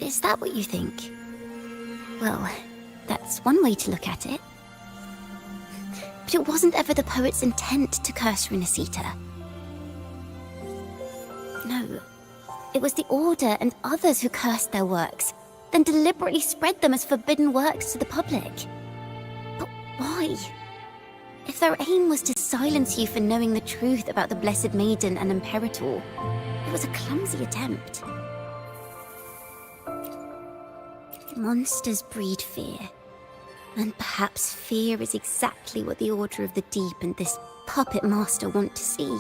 Is that what you think? Well, that's one way to look at it. But it wasn't ever the poet's intent to curse Renacita. No, it was the Order and others who cursed their works, then deliberately spread them as forbidden works to the public. But why? If their aim was to silence you for knowing the truth about the Blessed Maiden and Imperator, it was a clumsy attempt. Monsters breed fear. And perhaps fear is exactly what the Order of the Deep and this puppet master want to see.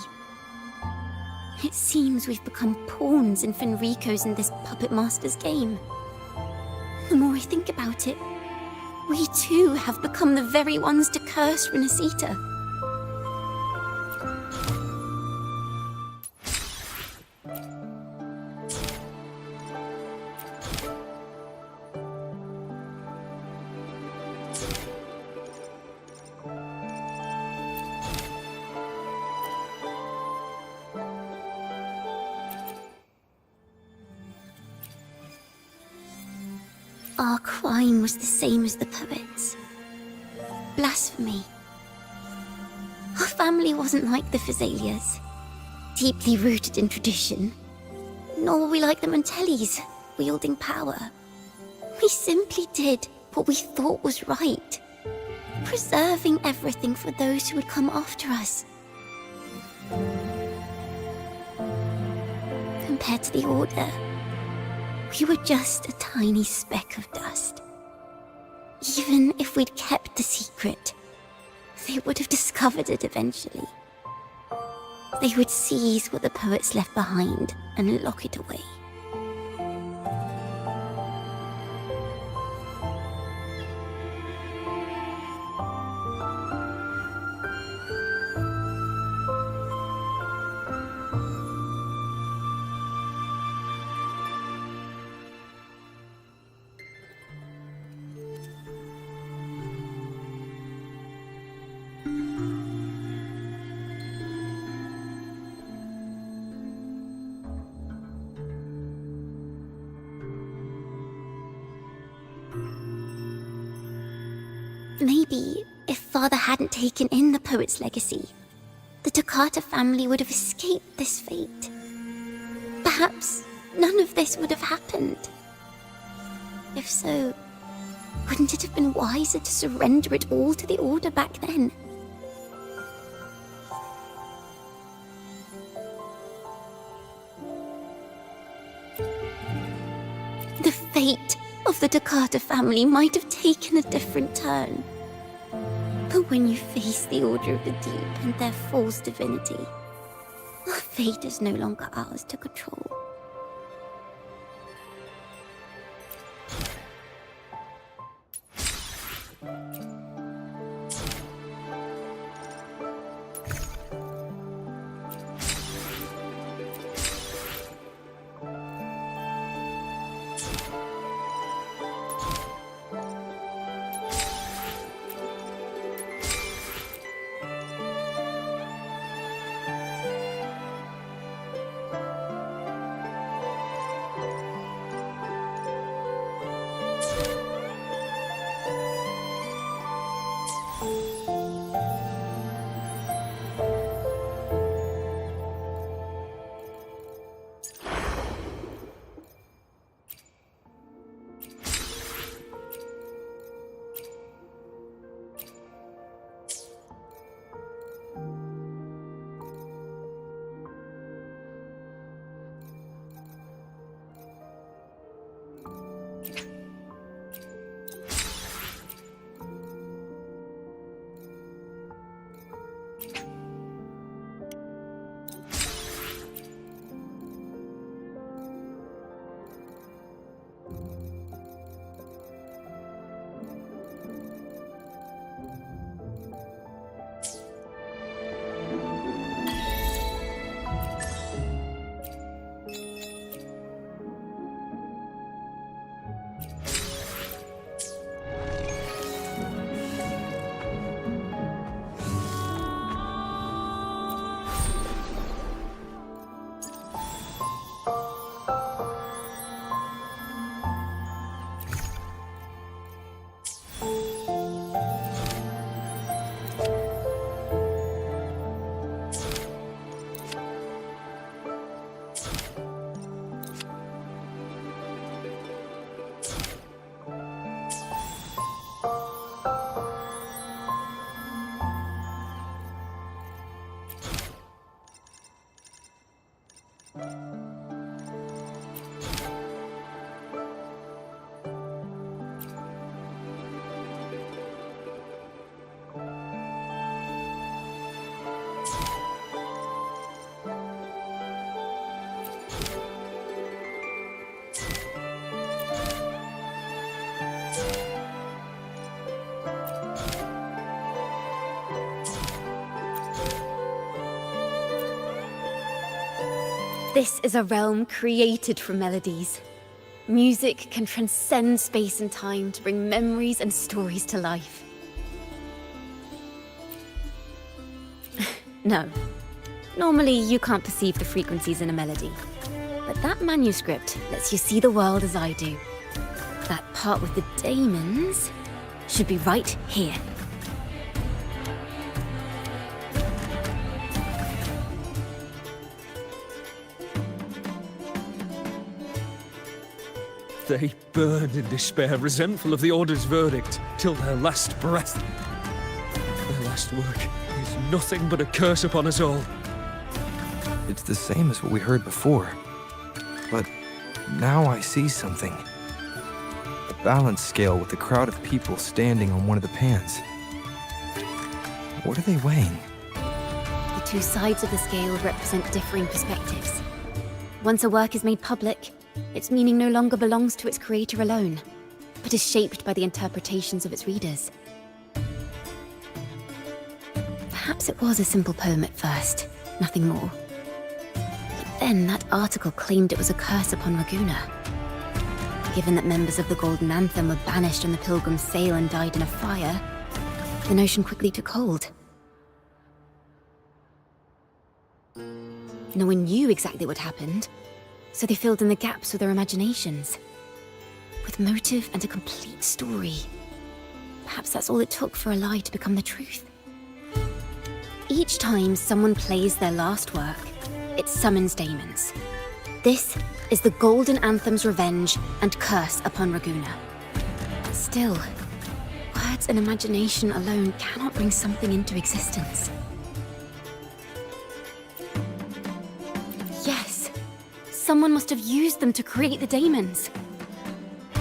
It seems we've become pawns in Fenrico's and this puppet master's game. The more I think about it, we too have become the very ones to curse Renacita. Our crime was the same as the poet's. Blasphemy. Our family wasn't like the Physalias, deeply rooted in tradition. Nor were we like the Montellis, wielding power. We simply did what we thought was right, preserving everything for those who would come after us. Compared to the Order, we were just a tiny speck of dust. Even if we'd kept the secret, they would have discovered it eventually. They would seize what the poets left behind and lock it away. Maybe, if Father hadn't taken in the poet's legacy, the Toccata family would have escaped this fate. Perhaps none of this would have happened. If so, wouldn't it have been wiser to surrender it all to the Order back then? The fate of the Toccata family might have taken a different turn. But when you face the Order of the Deep and their false divinity, our fate is no longer ours to control. This is a realm created from melodies. Music can transcend space and time to bring memories and stories to life. No. Normally, you can't perceive the frequencies in a melody. But that manuscript lets you see the world as I do. That part with the Daemons should be right here. They burned in despair, resentful of the Order's verdict, till their last breath. Their last work is nothing but a curse upon us all. It's the same as what we heard before. But now I see something. A balance scale with a crowd of people standing on one of the pans. What are they weighing? The two sides of the scale represent differing perspectives. Once a work is made public, its meaning no longer belongs to its creator alone, but is shaped by the interpretations of its readers. Perhaps it was a simple poem at first, nothing more. But then that article claimed it was a curse upon Ragunna. Given that members of the Golden Anthem were banished on the Pilgrim's sail and died in a fire, the notion quickly took hold. No one knew exactly what happened, so they filled in the gaps with their imaginations. With motive and a complete story. Perhaps that's all it took for a lie to become the truth. Each time someone plays their last work, it summons Daemons. This is the Golden Anthem's revenge and curse upon Ragunna. Still, words and imagination alone cannot bring something into existence. Yes, someone must have used them to create the Daemons.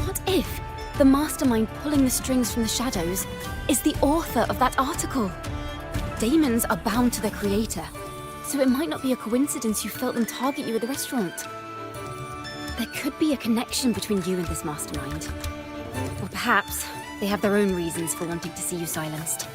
What if the mastermind pulling the strings from the shadows is the author of that article? Daemons are bound to their creator, so it might not be a coincidence you felt them target you at the restaurant. There could be a connection between you and this mastermind. Or perhaps they have their own reasons for wanting to see you silenced.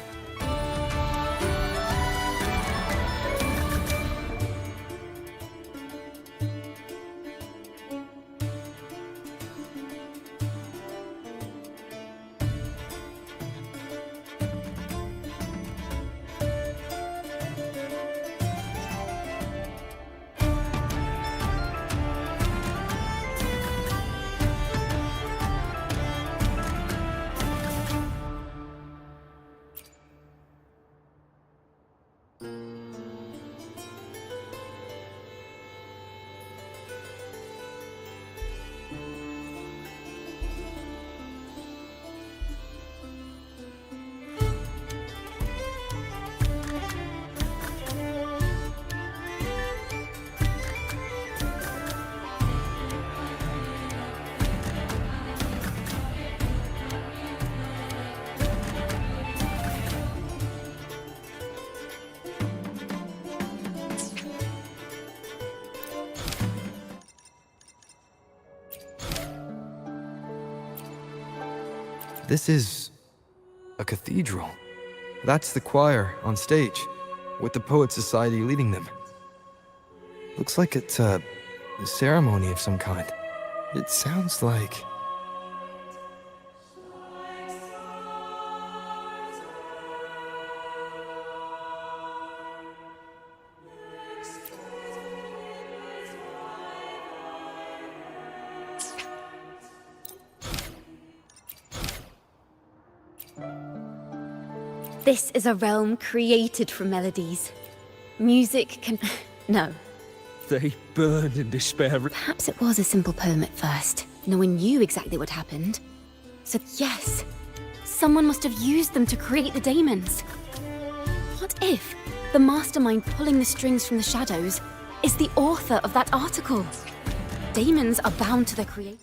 This is a cathedral. That's the choir on stage, with the Poet Society leading them. Looks like it's a ceremony of some kind. It sounds like... This is a realm created from melodies. Music can... No. They burned in despair. Perhaps it was a simple poem at first. No one knew exactly what happened. So yes, someone must have used them to create the Daemons. What if the mastermind pulling the strings from the shadows is the author of that article? Daemons are bound to their creator.